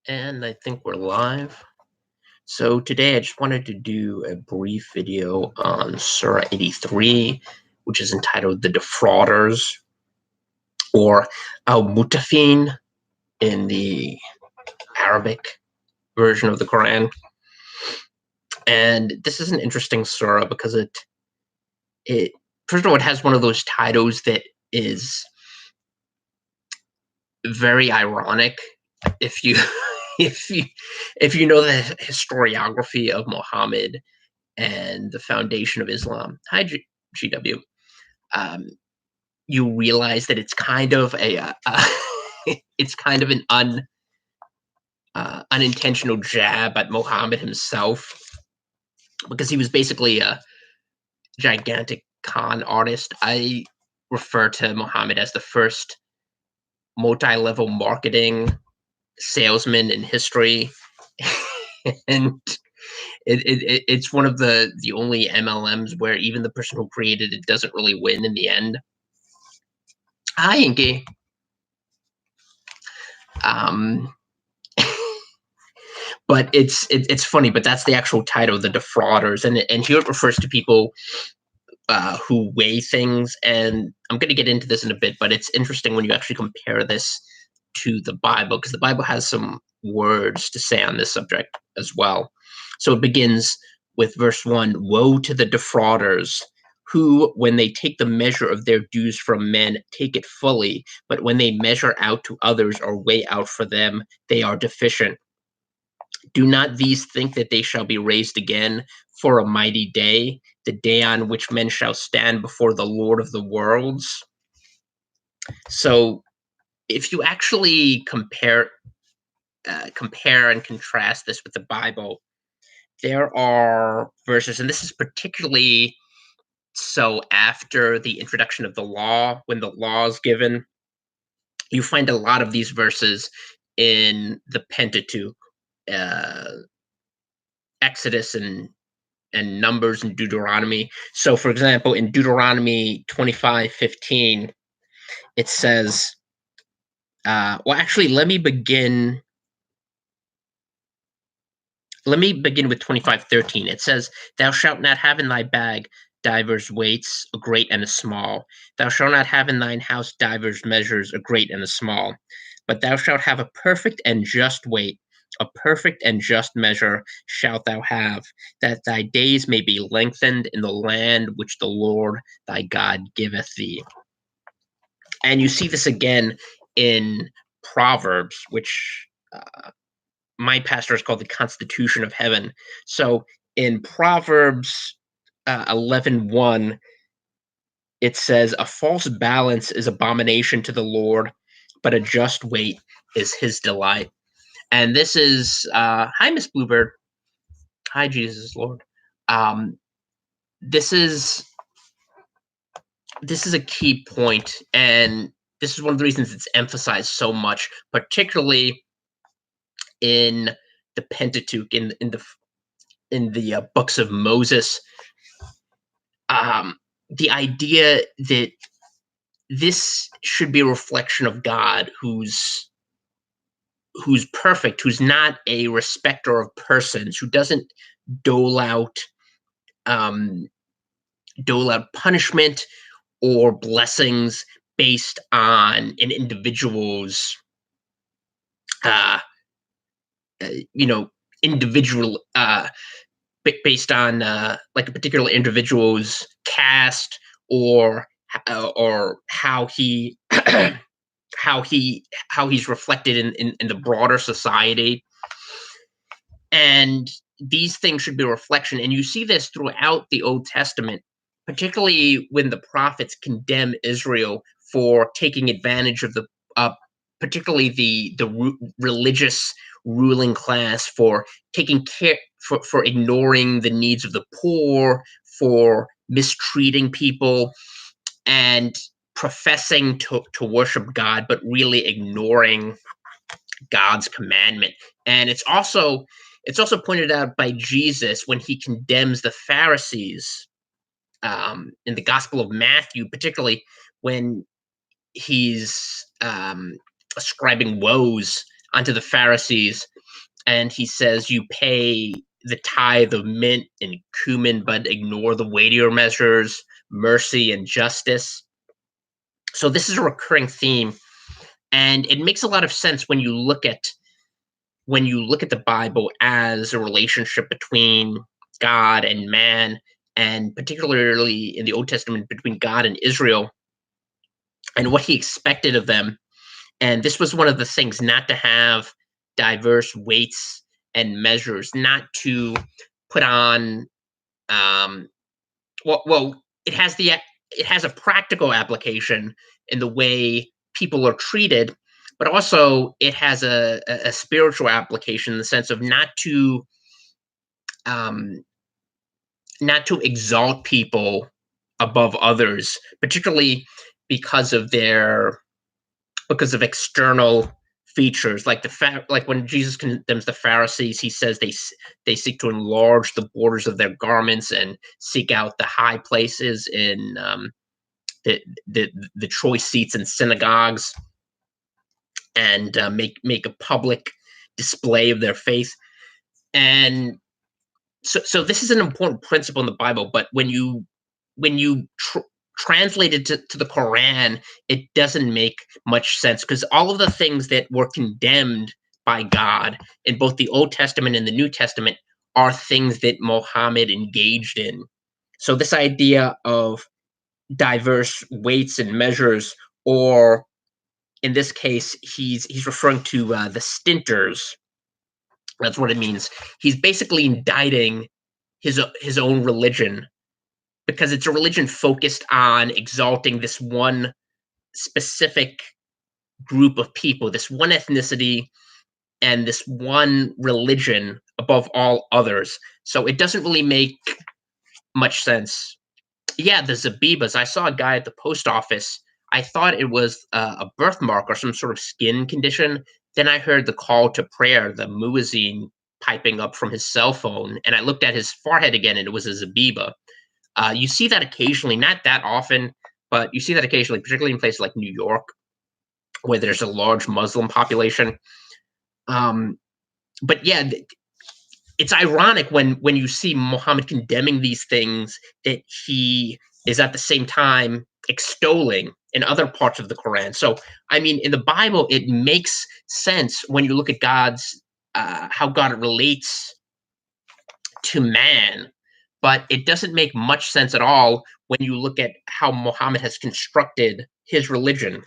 And I think we're live. So today I just wanted to do a brief video on Surah 83, which is entitled The Defrauders, or Mutaffin in the Arabic version of the Quran. And this is an interesting surah because it first of all, it has one of those titles that is very ironic if you if you know the historiography of Muhammad and the foundation of Islam. Hi, GW. You realize that it's kind of it's kind of an unintentional jab at Muhammad himself, because he was basically a gigantic con artist. I refer to Muhammad as the first multi-level marketing salesman in history, and it's one of the only MLMs where even the person who created it doesn't really win in the end. Hi, Inky. But it's funny, but that's the actual title, The Defrauders, and here it refers to people who weigh things. And I'm going to get into this in a bit, but it's interesting when you actually compare this to the Bible, because the Bible has some words to say on this subject as well. So it begins with verse 1, "Woe to the defrauders, who, when they take the measure of their dues from men, take it fully, but when they measure out to others or weigh out for them, they are deficient. Do not these think that they shall be raised again for a mighty day, the day on which men shall stand before the Lord of the worlds?" So if you actually compare and contrast this with the Bible, there are verses, and this is particularly so after the introduction of the law, when the law is given. You find a lot of these verses in the Pentateuch, Exodus and Numbers and Deuteronomy. So, for example, in Deuteronomy 25:15, it says, well, actually, let me begin with 25:13. It says, "Thou shalt not have in thy bag divers weights, a great and a small. Thou shalt not have in thine house divers measures, a great and a small. But thou shalt have a perfect and just weight, a perfect and just measure shalt thou have, that thy days may be lengthened in the land which the Lord thy God giveth thee." And you see this again in Proverbs, which my pastor has called the Constitution of Heaven. So in Proverbs 11:1, it says, "A false balance is abomination to the Lord, but a just weight is his delight." And this is, hi, Miss Bluebird. Hi, Jesus Lord. This is a key point, and this is one of the reasons it's emphasized so much, particularly in the Pentateuch, in the books of Moses. The idea that this should be a reflection of God, who's perfect, who's not a respecter of persons, who doesn't dole out punishment or blessings based on an individual's individual based on like a particular individual's caste, or how he how he's reflected in the broader society. And these things should be a reflection, and you see this throughout the Old Testament, particularly when the prophets condemn Israel for taking advantage of the particularly the religious ruling class, for taking care, for ignoring the needs of the poor, for mistreating people, and professing to worship God, but really ignoring God's commandment. And it's also pointed out by Jesus when he condemns the Pharisees in the Gospel of Matthew, particularly when he's ascribing woes onto the Pharisees and he says you pay the tithe of mint and cumin, but ignore the weightier measures, mercy and justice. So this is a recurring theme, and it makes a lot of sense when you look at the Bible as a relationship between God and man, and particularly in the Old Testament between God and Israel, and what he expected of them. And this was one of the things, not to have diverse weights and measures, not to put on well, it has a practical application in the way people are treated, but also it has a spiritual application in the sense of um, not to exalt people above others, particularly because of their because of external features, like like when Jesus condemns the Pharisees, he says they seek to enlarge the borders of their garments and seek out the high places in the choice seats in synagogues, and make a public display of their faith. And so this is an important principle in the Bible, but when you translate it to the Quran, it doesn't make much sense, because all of the things that were condemned by God in both the Old Testament and the New Testament are things that Muhammad engaged in. So this idea of diverse weights and measures, or in this case, he's referring to the stinters. That's what it means. He's basically indicting his own religion, because it's a religion focused on exalting this one specific group of people, this one ethnicity, and this one religion above all others. So it doesn't really make much sense. Yeah, the Zabibas. I saw a guy at the post office. I thought it was a birthmark or some sort of skin condition. Then I heard the call to prayer, the muezzin piping up from his cell phone, and I looked at his forehead again, and it was a Zabiba. You see that occasionally, not that often, but you see that occasionally, particularly in places like New York, where there's a large Muslim population. Um, but yeah, it's ironic when you see Muhammad condemning these things, that he is at the same time extolling in other parts of the Quran. So, I mean, in the Bible, it makes sense when you look at God's how God relates to man, but it doesn't make much sense at all when you look at how Muhammad has constructed his religion.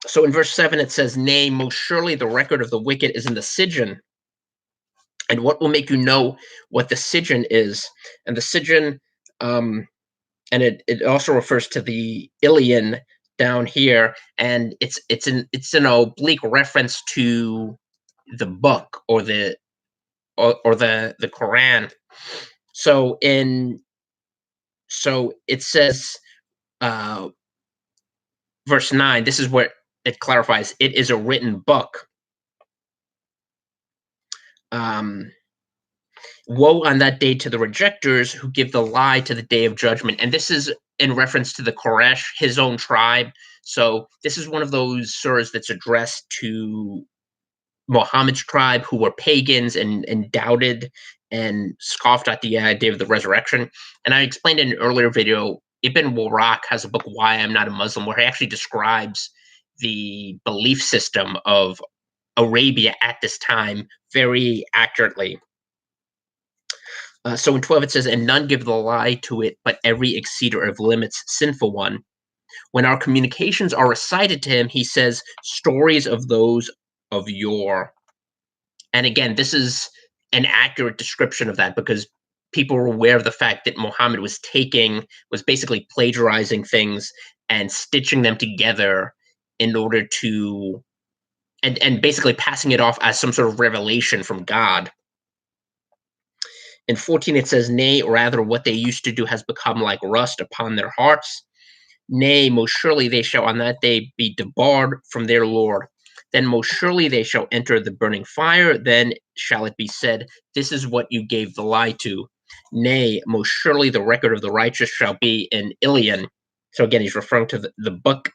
So in verse 7, it says, "Nay, most surely the record of the wicked is in the Sijin. And what will make you know what the Sijin is?" And the Sijin, um, and it also refers to the Ilion down here, and it's an oblique reference to the book, or the Quran. So it says, uh, verse 9, this is where it clarifies, it is a written book. Um, Woe on that day to the rejectors who give the lie to the day of judgment. And this is in reference to the Quraysh, his own tribe. So this is one of those surahs that's addressed to Muhammad's tribe, who were pagans and doubted and scoffed at the idea of the resurrection. And I explained in an earlier video, Ibn Warraq has a book, Why I'm Not a Muslim, where he actually describes the belief system of Arabia at this time very accurately. So in 12 it says, "And none give the lie to it, but every exceeder of limits, sinful one. When our communications are recited to him, he says, stories of those of yore." And again, this is an accurate description of that, because people were aware of the fact that Muhammad was basically plagiarizing things and stitching them together in order to, and basically passing it off as some sort of revelation from God. In 14, it says, "Nay, rather, what they used to do has become like rust upon their hearts. Nay, most surely they shall on that day be debarred from their Lord. Then most surely they shall enter the burning fire. Then shall it be said, This is what you gave the lie to. Nay, most surely the record of the righteous shall be in Ilion." So again, he's referring to the book.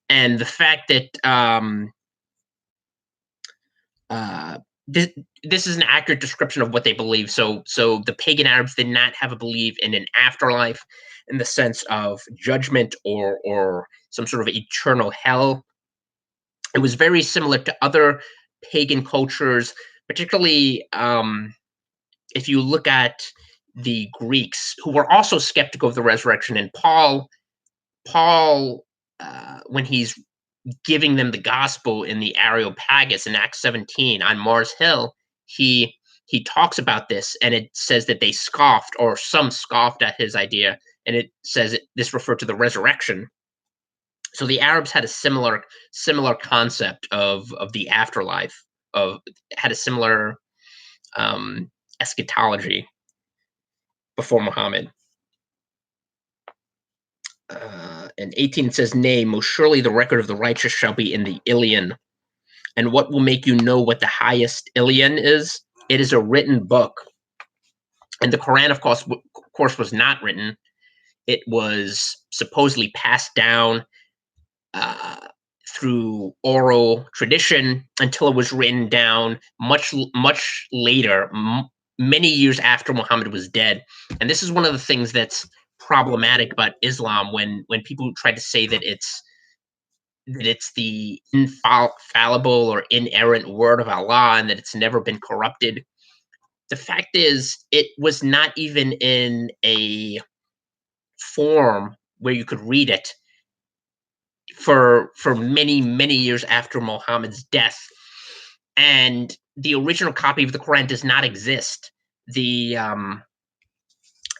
And the fact that uh, this, this is an accurate description of what they believe. So the pagan Arabs did not have a belief in an afterlife in the sense of judgment or some sort of eternal hell. It was very similar to other pagan cultures, particularly if you look at the Greeks, who were also skeptical of the resurrection. And Paul, when he's giving them the gospel in the Areopagus in Acts 17 on Mars Hill, he he talks about this, and it says that they scoffed, or some scoffed at his idea, and it says this referred to the resurrection. So the Arabs had a similar concept of the afterlife, of had a similar eschatology before Muhammad. And 18 says, "Nay, most surely the record of the righteous shall be in the Ilion. And what will make you know what the highest Ilion is? It is a written book." And the Quran, of course, was not written. It was supposedly passed down uh, through oral tradition until it was written down much later, many years after Muhammad was dead. And this is one of the things that's problematic about Islam, when people try to say that it's the infallible or inerrant word of Allah and that it's never been corrupted. The fact is, it was not even in a form where you could read it for many years after Muhammad's death, and the original copy of the Quran does not exist.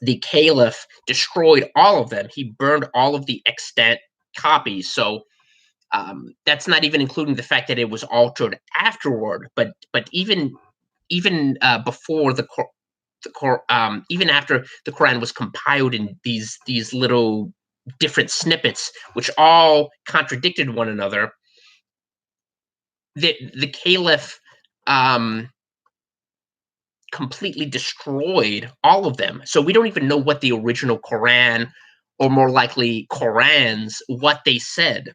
The Caliph destroyed all of them. He burned all of the extant copies. So that's not even including the fact that it was altered afterward. But even before even after the Quran was compiled in these little different snippets, which all contradicted one another, the Caliph completely destroyed all of them. So we don't even know what the original Quran, or more likely Qurans, what they said.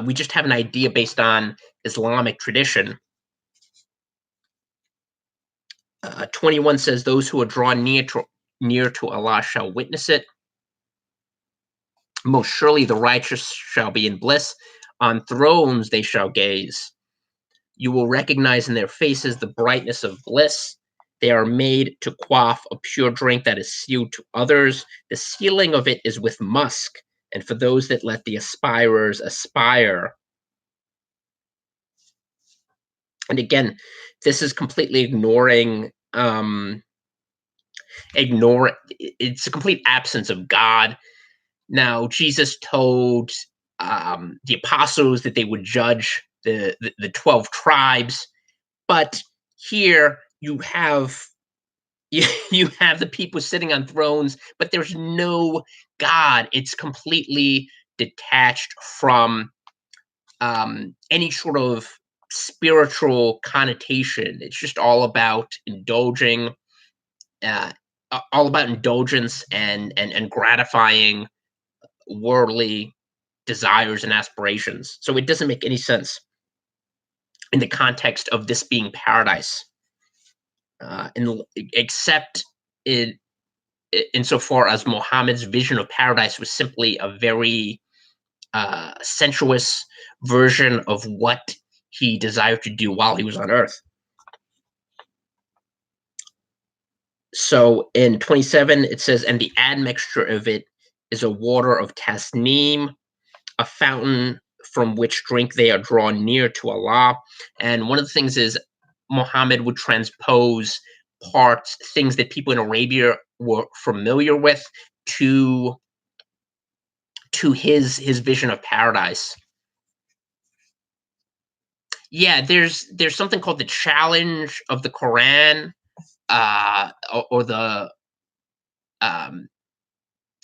We just have an idea based on Islamic tradition. 21 says, "Those who are drawn near to Allah shall witness it. Most surely the righteous shall be in bliss. On thrones they shall gaze. You will recognize in their faces the brightness of bliss. They are made to quaff a pure drink that is sealed to others. The sealing of it is with musk, and for those that let the aspirers aspire." And again, this is completely it's a complete absence of God. Now, Jesus told the apostles that they would judge the 12 tribes, but here you have the people sitting on thrones, but there's no God. It's completely detached from any sort of spiritual connotation. It's just uh, all about indulgence and gratifying worldly desires and aspirations. So it doesn't make any sense in the context of this being paradise, except it insofar as Muhammad's vision of paradise was simply a very sensuous version of what he desired to do while he was on Earth. So in 27, it says, "And the admixture of it is a water of tasneem, a fountain from which drink they are drawn near to Allah." And one of the things is Muhammad would transpose things that people in Arabia were familiar with, to his vision of paradise. Yeah, there's something called the challenge of the Quran, or the I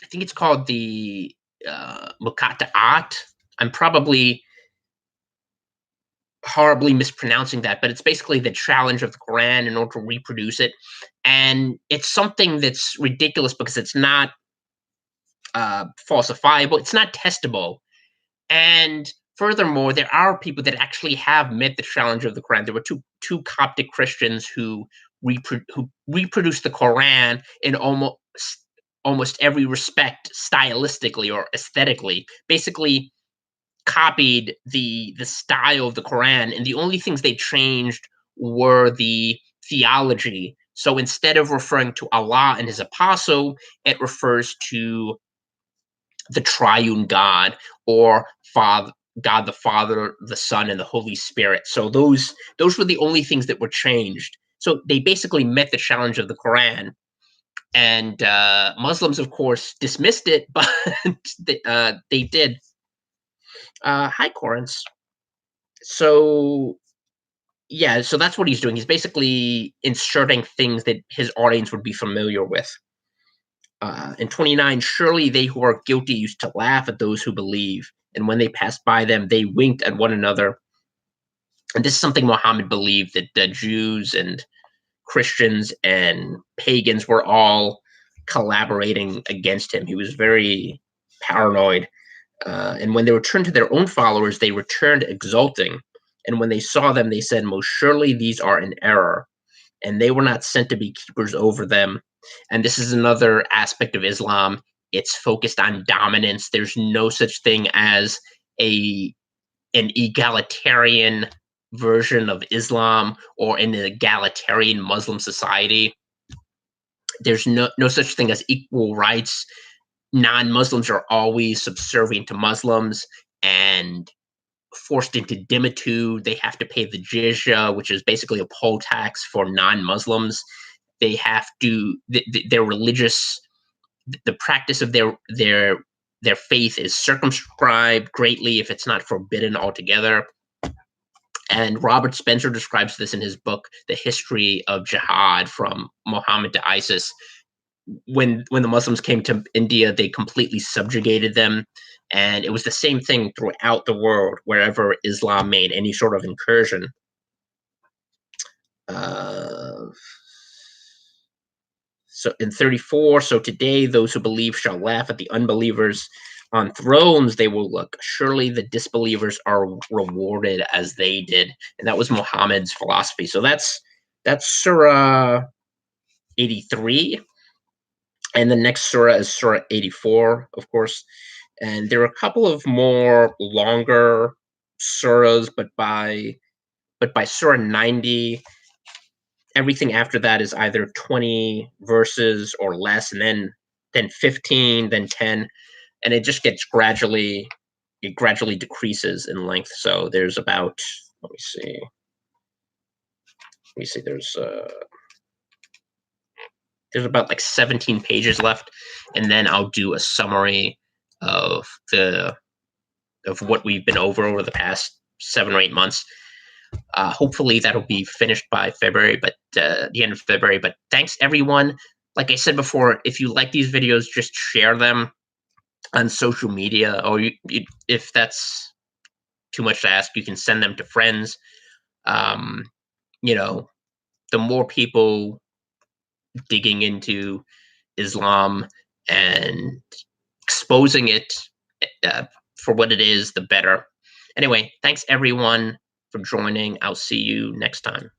think it's called the Mukata'at. I'm probably horribly mispronouncing that, but it's basically the challenge of the Quran in order to reproduce it. And it's something that's ridiculous because it's not falsifiable, it's not testable. And furthermore, there are people that actually have met the challenge of the Quran. There were two Coptic Christians who reproduced the Quran in almost every respect, stylistically or aesthetically. Basically, copied the style of the Quran, and the only things they changed were the theology. So instead of referring to Allah and His apostle, it refers to the triune God, or Father, God the Father, the Son, and the Holy Spirit. So those were the only things that were changed. So they basically met the challenge of the Quran, and Muslims, of course, dismissed it, but they did. Hi, Corins. So yeah, so that's what he's doing. He's basically inserting things that his audience would be familiar with. In 29, surely they who are guilty used to laugh at those who believe, and when they passed by them, they winked at one another. And this is something Muhammad believed, that the Jews and Christians and pagans were all collaborating against him. He was very paranoid. And when they returned to their own followers, they returned exulting. And when they saw them, they said, most surely these are in error, and they were not sent to be keepers over them. And this is another aspect of Islam. It's focused on dominance. There's no such thing as an egalitarian version of Islam or an egalitarian Muslim society. There's no such thing as equal rights. Non-Muslims are always subservient to Muslims and forced into dimitude. They have to pay the jizya, which is basically a poll tax for non-Muslims. They have to, their religious, the practice of their faith is circumscribed greatly, if it's not forbidden altogether. And Robert Spencer describes this in his book, The History of Jihad, from Muhammad to ISIS. When the Muslims came to India, they completely subjugated them. And it was the same thing throughout the world, wherever Islam made any sort of incursion. So in 34, so today those who believe shall laugh at the unbelievers. On thrones they will look. Surely the disbelievers are rewarded as they did. And that was Muhammad's philosophy. So that's Surah 83. And the next surah is Surah 84, of course. And there are a couple of more longer surahs, but by Surah 90, everything after that is either 20 verses or less, and then 15, then 10, and it just gets gradually decreases in length. So there's about, let me see, there's about like 17 pages left, and then I'll do a summary of what we've been over the past 7 or 8 months. Hopefully that'll be finished by February, but the end of February. But thanks, everyone. Like I said before, if you like these videos, just share them on social media, or if that's too much to ask, you can send them to friends. The more people digging into Islam and exposing it for what it is, the better. Anyway, thanks everyone for joining. I'll see you next time.